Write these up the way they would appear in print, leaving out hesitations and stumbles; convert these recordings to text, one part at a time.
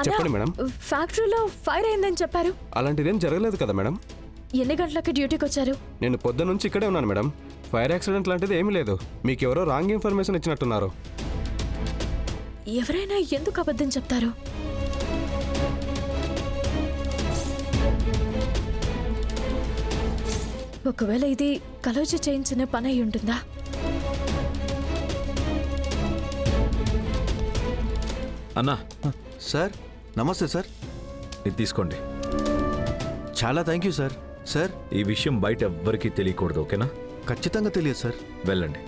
చెప్పండి మేడం. ఫ్యాక్టరీలో ఫైర్ అయిందని చెప్పారు. అలాంటిదేం జరగలేదు కదా మేడం. ఎన్ని గంటలకి డ్యూటీకి వచ్చారు? నేను పొద్దున్న నుంచి ఇక్కడే ఉన్నాను మేడం. ఫైర్ యాక్సిడెంట్ లాంటిది ఏమీ లేదు. మీకు ఎవరో రాంగ్ ఇన్ఫర్మేషన్ ఇచ్చినట్టున్నారు. ఎవరైనా ఎందుకు అబద్ధం చెప్తారు? ఒకవేళ ఇది కలోజీ చేయించిన పని అయి ఉంటుందా? అన్నా. సార్ నమస్తే సార్. ఇది తీసుకోండి. చాలా థ్యాంక్ యూ సార్. సార్ ఈ విషయం బయట ఎవ్వరికీ తెలియకూడదు, ఓకేనా? ఖచ్చితంగా తెలియదు సార్. వెళ్ళండి.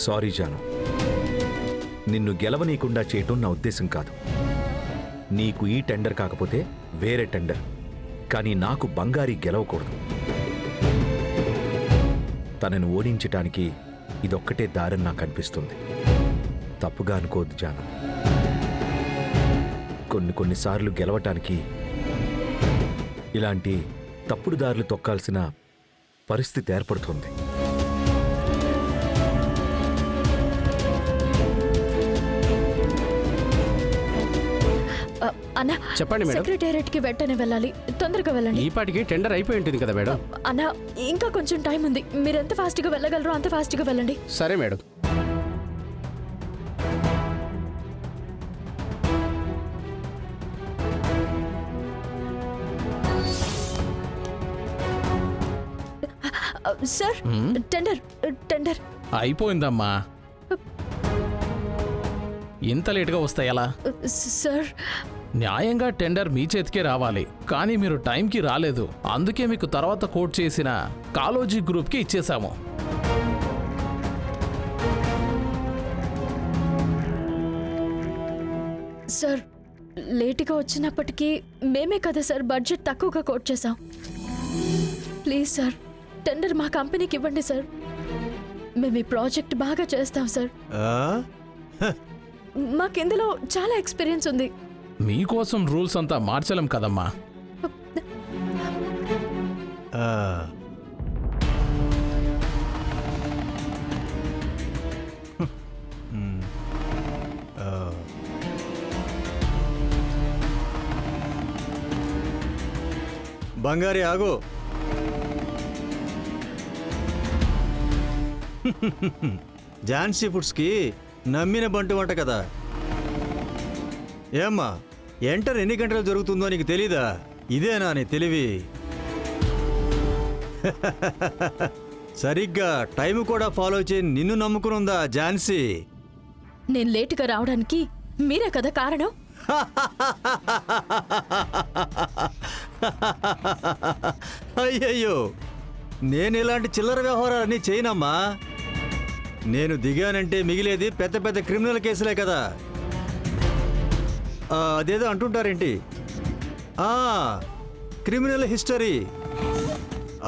సారీ జాను, నిన్ను గెలవనీయకుండా చేయటం నా ఉద్దేశం కాదు. నీకు ఈ టెండర్ కాకపోతే వేరే టెండర్, కానీ నాకు బంగారి గెలవకూడదు. తనను ఓడించటానికి ఇదొక్కటే దారని నాకు అనిపిస్తుంది. తప్పుగా అనుకోవద్దు జాను. కొన్నిసార్లు గెలవటానికి ఇలాంటి తప్పుడు దారులు తొక్కాల్సిన పరిస్థితి ఏర్పడుతుంది. అన్నా, చెప్పండి మేడం. సెక్రటేరియట్ కి వెంటనే వెళ్ళాలి. తొందరగా వెళ్ళండి. ఈ పాటికి టెండర్ అయిపోయి ఉంటుంది కదా మేడం. అన్నా, ఇంకా కొంచెం టైం ఉంది. మీరు ఎంత ఫాస్ట్ గా వెళ్ళగలరో అంత ఫాస్ట్ గా వెళ్ళండి. సరే మేడం. సార్, టెండర్ అయిపోయిందమ్మా. ఇంత లేటుగా వస్తాయి ఎలా? సార్, న్యాయంగా టెండర్ మీ చేతికే రావాలి, కానీ మీరు టైంకి రాలేదు. అందుకే మీకు తర్వాత కోట్ చేసిన కాలోజీ గ్రూప్కి ఇచ్చేశాము. సార్, లేటుగా వచ్చినప్పటికీ మేమే కదా సార్ బడ్జెట్ తక్కువగా కోట్ చేశాం. ప్లీజ్ సార్, టెండర్ మా కంపెనీకి ఇవ్వండి సార్. మేము ఈ ప్రాజెక్ట్ బాగా చేస్తాం సార్. మాకు ఇందులో చాలా ఎక్స్పీరియన్స్ ఉంది. మీకోసం రూల్స్ అంతా మార్చలేం కదమ్మా. బంగారి ఆగు. ఝాన్సీ ఫుడ్స్కి నమ్మిన బంటు వంట కదా. ఏమ్మా, ఎంటర్ ఎన్ని గంటలు జరుగుతుందో నీకు తెలీదా? ఇదేనా నీ తెలివి? సరిగ్గా టైం కూడా ఫాలో చేయి నిన్ను నమ్ముకునుందా ఝాన్సీ? నేను లేటుగా రావడానికి మీరే కదా కారణం. అయ్యయ్యో, నేను ఇలాంటి చిల్లర వ్యవహారాలన్నీ చేయనమ్మా. నేను దిగానంటే మిగిలేది పెద్ద పెద్ద క్రిమినల్ కేసులే కదా. అదేదో అంటుంటారేంటి, క్రిమినల్ హిస్టరీ.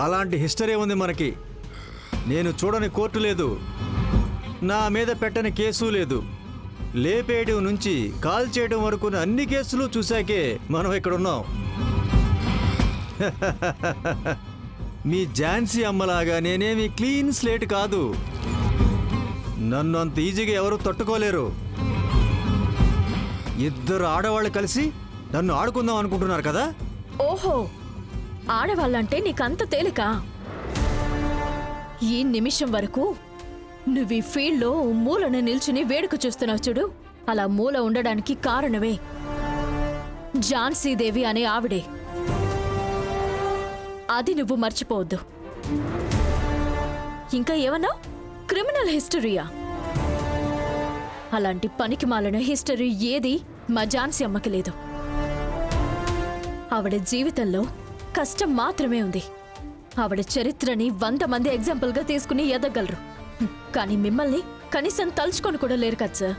అలాంటి హిస్టరీ ఉంది మనకి. నేను చూడని కోర్టు లేదు, నా మీద పెట్టని కేసు లేదు. లేపేయడం నుంచి కాల్ చేయడం వరకు అన్ని కేసులు చూశాకే మనం ఇక్కడ ఉన్నాం. మీ ఝాన్సీ అమ్మలాగా నేనేమి క్లీన్ స్లేట్ కాదు. నన్ను అంత ఈజీగా ఎవరు తట్టుకోలేరు. ఇద్దరు ఆడవాళ్ళు కలిసి నన్ను ఆడుకుందాం అనుకుంటున్నారు కదా. ఓహో, ఆడవాళ్ళంటే నీకంత తేలిక? ఈ నిమిషం వరకు నువ్వు ఈ ఫీల్డ్లో మూలన నిల్చుని వేడుక చూస్తున్నావు చూడు. అలా మూల ఉండడానికి కారణమే ఝాన్సీదేవి అనే ఆవిడే. అది నువ్వు మర్చిపోవద్దు. ఇంకా ఏమన్నా క్రిమినల్ హిస్టరీయా? అలాంటి పనికి మాలిన హిస్టరీ ఏది మా ఝాన్సీ అమ్మకి లేదు. ఆవిడ జీవితంలో కష్టం మాత్రమే ఉంది. ఆవిడ చరిత్రని 100 మంది ఎగ్జాంపుల్గా తీసుకుని ఎదగలరు. కానీ మిమ్మల్ని కనీసం తలుచుకొని కూడా లేరు కదా సార్.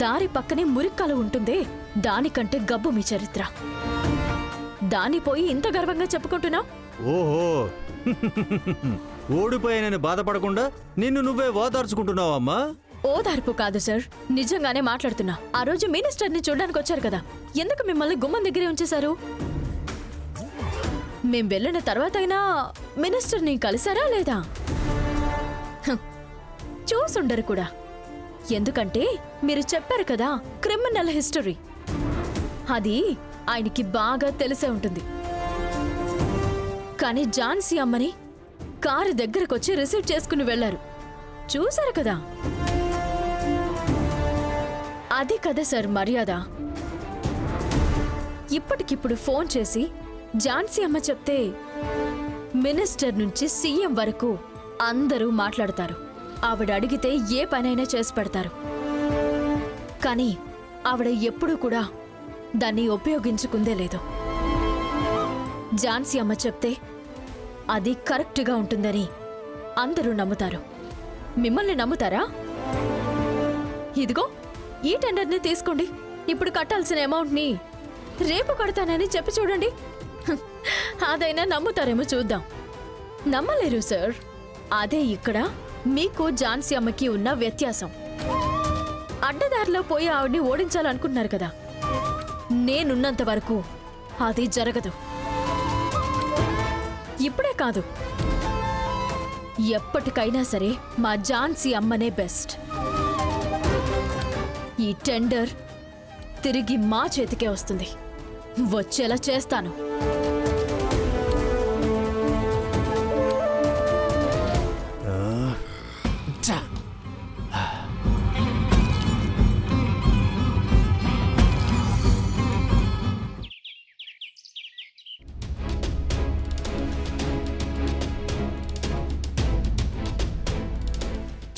దారి పక్కనే మురిక్కాలు ఉంటుందే, దానికంటే గబ్బు మీ చరిత్ర. దాన్ని పోయి ఇంత గర్వంగా చెప్పుకుంటున్నావు. ఓహో, ఓడిపోయానని బాధపడకుండా నిన్ను నువ్వే ఓదార్చుకుంటున్నావమ్మా. ఓదార్పు కాదు సార్, నిజంగానే మాట్లాడుతున్నా. ఆ రోజు మినిస్టర్ని చూడడానికి వచ్చారు కదా, ఎందుకు మిమ్మల్ని గుమ్మం దగ్గరే ఉంచేశారు? మేం వెళ్ళిన తర్వాత అయినా మినిస్టర్ని కలిసారా లేదా? చూసుండరు కూడా. ఎందుకంటే మీరు చెప్పారు కదా క్రిమినల్ హిస్టరీ, అది ఆయనకి బాగా తెలిసే ఉంటుంది. కానీ ఝాన్సీ అమ్మని కారు దగ్గరకొచ్చి రిసీవ్ చేసుకుని వెళ్లారు, చూశారు కదా. అది కదా సార్ మర్యాద. ఇప్పటికిప్పుడు ఫోన్ చేసి ఝాన్సీ అమ్మ చెప్తే మినిస్టర్ నుంచి సీఎం వరకు అందరూ మాట్లాడతారు. ఆవిడ అడిగితే ఏ పనైనా చేసి పెడతారు. కానీ ఆవిడ ఎప్పుడూ కూడా దాన్ని ఉపయోగించుకుందే లేదు. ఝాన్సీ అమ్మ చెప్తే అది కరెక్ట్గా ఉంటుందని అందరూ నమ్ముతారు. మిమ్మల్ని నమ్ముతారా? ఇదిగో ఈ టెండర్ని తీసుకోండి, ఇప్పుడు కట్టాల్సిన అమౌంట్ని రేపు కడతానని చెప్పి చూడండి. అదైనా నమ్ముతారేమో చూద్దాం. నమ్మలేరు సార్. అదే ఇక్కడ మీకు ఝాన్సీ అమ్మకి ఉన్న వ్యత్యాసం. అడ్డదారిలో పోయి ఆవిడ్ని ఓడించాలనుకుంటున్నారు కదా, నేనున్నంత వరకు అది జరగదు. ఇప్పుడే కాదు, ఎప్పటికైనా సరే మా ఝాన్సీ అమ్మనే బెస్ట్. ఈ టెండర్ తిరిగి మా చేతికే వస్తుంది, వచ్చేలా చేస్తాను.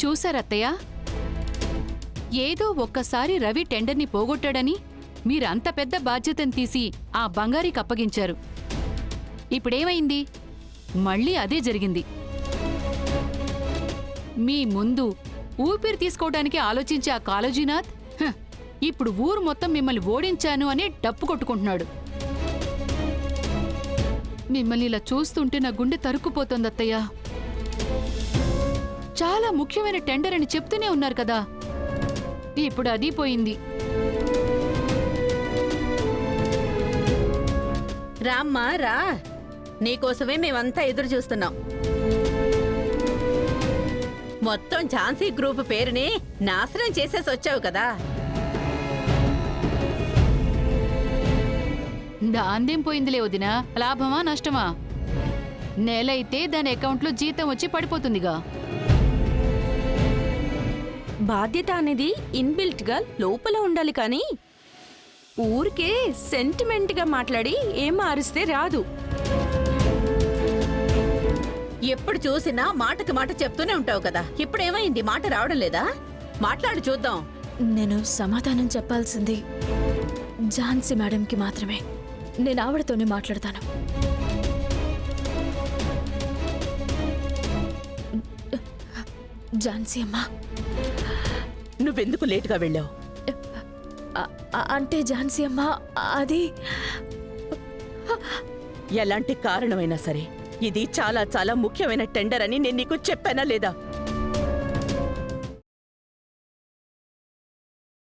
చూసారత్తయ్య, ఏదో ఒక్కసారి రవి టెండర్ని పోగొట్టాడని మీరంత పెద్ద బాధ్యతను తీసి ఆ బంగారీకి అప్పగించారు. ఇప్పుడేమైంది? మళ్ళీ అదే జరిగింది. మీ ముందు ఊపిరి తీసుకోవడానికి ఆలోచించే ఆ కాళోజీనాథ్ ఇప్పుడు ఊరు మొత్తం మిమ్మల్ని ఓడించాను అని డప్పు కొట్టుకుంటున్నాడు. మిమ్మల్ని ఇలా చూస్తుంటే నా గుండె తరుక్కుపోతోంది అత్తయ్య. చాలా ముఖ్యమైన టెండర్ అని చెప్తూనే ఉన్నారు కదా, ఇప్పుడు అది పోయింది. రామ్మా రా, నీకోసమే మేమంతా ఎదురు చూస్తున్నాం. మొత్తం ఝాన్సీ గ్రూప్ పేరుని నాశనం చేసేసి వచ్చావు కదా. దాందేం పోయిందిలే వదినా, లాభమా నష్టమా? నెలైతే దాని అకౌంట్లో జీతం వచ్చి పడిపోతుందిగా. బాధ్యత అనేది ఇన్బిల్ట్ గా లోపల ఉండాలి, కానీ ఊరికే సెంటిమెంట్ గా మాట్లాడి ఏం మారిస్తే రాదు. ఎప్పుడు చూసినా మాటకి మాట చెప్తూనే ఉంటావు కదా, ఇప్పుడేమైంది? మాట రావడం లేదా? మాట్లాడు చూద్దాం. నేను సమాధానం చెప్పాల్సింది ఝాన్సీ మేడంకి మాత్రమే. నేను ఆవిడతోనే మాట్లాడతాను. ఝాన్సీ అమ్మా, నువ్వెందుకు లేటుగా వెళ్ళావు? అంటే ఝాన్సీ అమ్మా, అది ఎలాంటి కారణమైనా సరే ఇది చాలా చాలా ముఖ్యమైన టెండర్ అని నేను నీకు చెప్పానా లేదా?